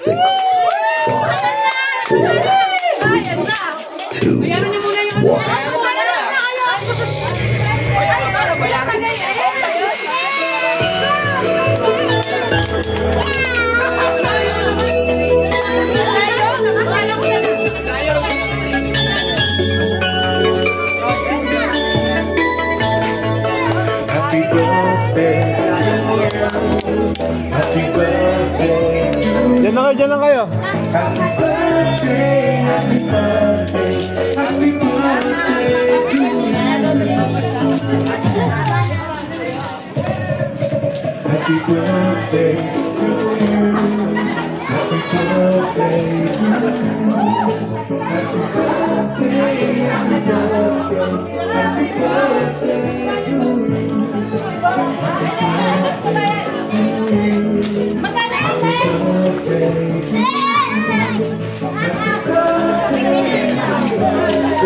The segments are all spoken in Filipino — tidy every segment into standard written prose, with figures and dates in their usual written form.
6, 5, 4, 3, 2, 1. Diyan lang kayo. Happy birthday, happy birthday, happy birthday to you. Happy birthday to you. Happy birthday to you. Happy birthday, happy birthday, happy birthday to you.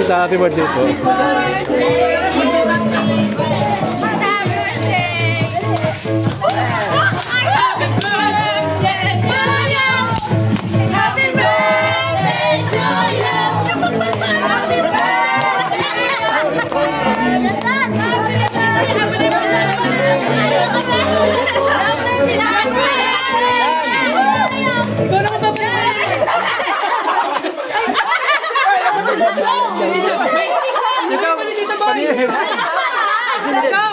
Happy birthday po.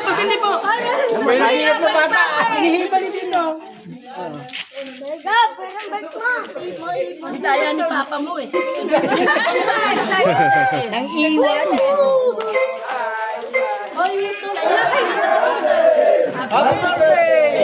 Pasindi po. May nahihirap na bata. Hinihibali dito. Bisaya ni Papa mo eh. Nang iwan. Happy birthday!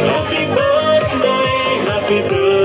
Happy birthday, happy birthday.